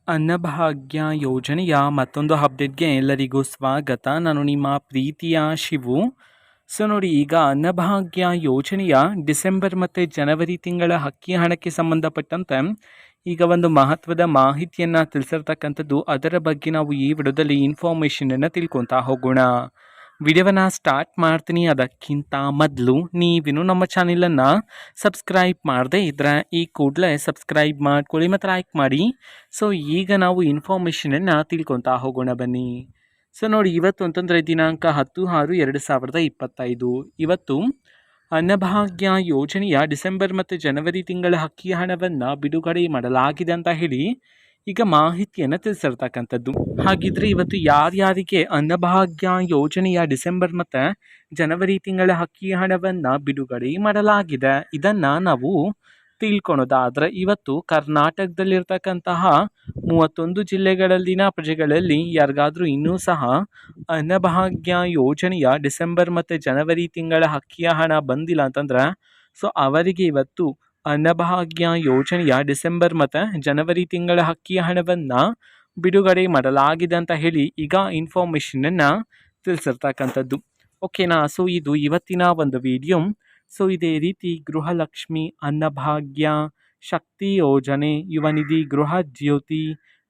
ಅನ್ನಭಾಗ್ಯ ಯೋಜನೆಯ ಮತ್ತೊಂದು ಅಪ್ಡೇಟ್ಗೆ ಎಲ್ಲರಿಗೂ ಸ್ವಾಗತ. ನಾನು ನಿಮ್ಮ ಪ್ರೀತಿಯ ಶಿವು. ನೋಡಿ, ಈಗ ಅನ್ನಭಾಗ್ಯ ಯೋಜನೆಯ ಡಿಸೆಂಬರ್ ಮತ್ತು ಜನವರಿ ತಿಂಗಳ ಅಕ್ಕಿ ಹಣಕ್ಕೆ ಸಂಬಂಧಪಟ್ಟಂತೆ ಈಗ ಒಂದು ಮಹತ್ವದ ಮಾಹಿತಿಯನ್ನು ತಿಳಿಸಿರ್ತಕ್ಕಂಥದ್ದು. ಅದರ ಬಗ್ಗೆ ನಾವು ಈ ವಿಡಿಯೋದಲ್ಲಿ ಇನ್ಫಾರ್ಮೇಷನನ್ನು ತಿಳ್ಕೊತಾ ಹೋಗೋಣ. ವಿಡಿಯೋವನ್ನು ಸ್ಟಾರ್ಟ್ ಮಾಡ್ತೀನಿ. ಅದಕ್ಕಿಂತ ಮೊದಲು ನೀವಿನ್ನು ನಮ್ಮ ಚಾನಲನ್ನು ಸಬ್ಸ್ಕ್ರೈಬ್ ಮಾಡದೇ ಇದ್ದರೆ ಈ ಕೂಡಲೇ ಸಬ್ಸ್ಕ್ರೈಬ್ ಮಾಡ್ಕೊಳ್ಳಿ ಮತ್ತು ಲೈಕ್ ಮಾಡಿ. ಈಗ ನಾವು ಇನ್ಫಾರ್ಮೇಷನನ್ನು ತಿಳ್ಕೊತಾ ಹೋಗೋಣ ಬನ್ನಿ. ನೋಡಿ, ಇವತ್ತು ಅಂತಂದರೆ ದಿನಾಂಕ 10/6/2025. ಇವತ್ತು ಅನ್ನಭಾಗ್ಯ ಯೋಜನೆಯ ಡಿಸೆಂಬರ್ ಮತ್ತು ಜನವರಿ ತಿಂಗಳ ಅಕ್ಕಿ ಹಣವನ್ನು ಬಿಡುಗಡೆ ಮಾಡಲಾಗಿದೆ ಅಂತ ಹೇಳಿ ಈಗ ಮಾಹಿತಿಯನ್ನು ತಿಳಿಸಿರ್ತಕ್ಕಂಥದ್ದು. ಹಾಗಿದ್ರೆ ಇವತ್ತು ಯಾರ್ಯಾರಿಗೆ ಅನ್ನಭಾಗ್ಯ ಯೋಜನೆಯ ಡಿಸೆಂಬರ್ ಮತ್ತು ಜನವರಿ ತಿಂಗಳ ಅಕ್ಕಿ ಹಣವನ್ನು ಬಿಡುಗಡೆ ಮಾಡಲಾಗಿದೆ ಇದನ್ನು ನಾವು ತಿಳ್ಕೊಳೋದಾದರೆ, ಇವತ್ತು ಕರ್ನಾಟಕದಲ್ಲಿರ್ತಕ್ಕಂತಹ 31 ಜಿಲ್ಲೆಗಳಲ್ಲಿನ ಪ್ರಜೆಗಳಲ್ಲಿ ಯಾರಿಗಾದರೂ ಇನ್ನೂ ಸಹ ಅನ್ನಭಾಗ್ಯ ಯೋಜನೆಯ ಡಿಸೆಂಬರ್ ಮತ್ತು ಜನವರಿ ತಿಂಗಳ ಅಕ್ಕಿಯ ಹಣ ಬಂದಿಲ್ಲ ಅಂತಂದ್ರೆ ಅವರಿಗೆ ಇವತ್ತು ಅನ್ನಭಾಗ್ಯ ಯೋಜನೆಯ ಡಿಸೆಂಬರ್ ಮತ್ತು ಜನವರಿ ತಿಂಗಳ ಅಕ್ಕಿಯ ಹಣವನ್ನು ಬಿಡುಗಡೆ ಮಾಡಲಾಗಿದೆ ಅಂತ ಹೇಳಿ ಈಗ ಇನ್ಫಾರ್ಮೇಷನನ್ನು ತಿಳಿಸಿರ್ತಕ್ಕಂಥದ್ದು. ಓಕೆನಾ? ಇದು ಇವತ್ತಿನ ಒಂದು ವಿಡಿಯೋ. ಇದೇ ರೀತಿ ಗೃಹಲಕ್ಷ್ಮಿ, ಅನ್ನಭಾಗ್ಯ, ಶಕ್ತಿ ಯೋಜನೆ, ಯುವ ನಿಧಿ, ಗೃಹ ಜ್ಯೋತಿ,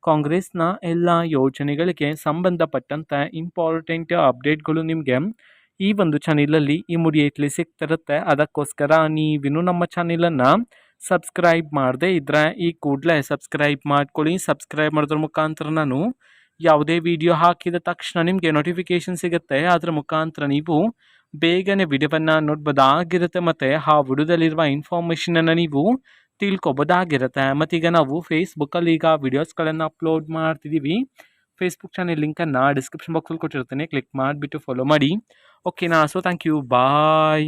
ಕಾಂಗ್ರೆಸ್ನ ಎಲ್ಲ ಯೋಜನೆಗಳಿಗೆ ಸಂಬಂಧಪಟ್ಟಂತೆ ಇಂಪಾರ್ಟೆಂಟ್ ಅಪ್ಡೇಟ್ಗಳು ನಿಮಗೆ ಈ ಒಂದು ಚಾನಲಲ್ಲಿ ಇಮಿಡಿಯೇಟ್ಲಿ ಸಿಗ್ತಿರುತ್ತೆ. ಅದಕ್ಕೋಸ್ಕರ ನೀವಿನ್ನೂ ನಮ್ಮ ಚಾನಲನ್ನು ಸಬ್ಸ್ಕ್ರೈಬ್ ಮಾಡದೇ ಇದ್ದರೆ ಈ ಕೂಡಲೇ ಸಬ್ಸ್ಕ್ರೈಬ್ ಮಾಡ್ಕೊಳ್ಳಿ. ಸಬ್ಸ್ಕ್ರೈಬ್ ಮಾಡೋದ್ರ ಮುಖಾಂತರ ನಾನು ಯಾವುದೇ ವಿಡಿಯೋ ಹಾಕಿದ ತಕ್ಷಣ ನಿಮಗೆ ನೋಟಿಫಿಕೇಶನ್ ಸಿಗುತ್ತೆ. ಅದರ ಮುಖಾಂತರ ನೀವು ಬೇಗನೆ ವಿಡಿಯೋವನ್ನು ನೋಡ್ಬೋದಾಗಿರುತ್ತೆ ಮತ್ತು ಆ ವಿಡಿಯೋದಲ್ಲಿರುವ ಇನ್ಫಾರ್ಮೇಷನನ್ನು ನೀವು ತಿಳ್ಕೊಬೋದಾಗಿರುತ್ತೆ. ಮತ್ತೀಗ ನಾವು ಫೇಸ್ಬುಕ್ಕಲ್ಲಿ ಈಗ ವಿಡಿಯೋಸ್ಗಳನ್ನು ಅಪ್ಲೋಡ್ ಮಾಡ್ತಿದ್ದೀವಿ. ಫೇಸ್ಬುಕ್ ಚಾನಲ್ ಲಿಂಕನ್ನು ಡಿಸ್ಕ್ರಿಪ್ಷನ್ ಬಾಕ್ಸಲ್ಲಿ ಕೊಟ್ಟಿರ್ತೇನೆ. ಕ್ಲಿಕ್ ಮಾಡಿಬಿಟ್ಟು ಫಾಲೋ ಮಾಡಿ. ಓಕೆನಾ? Thank you. ಬಾಯ್.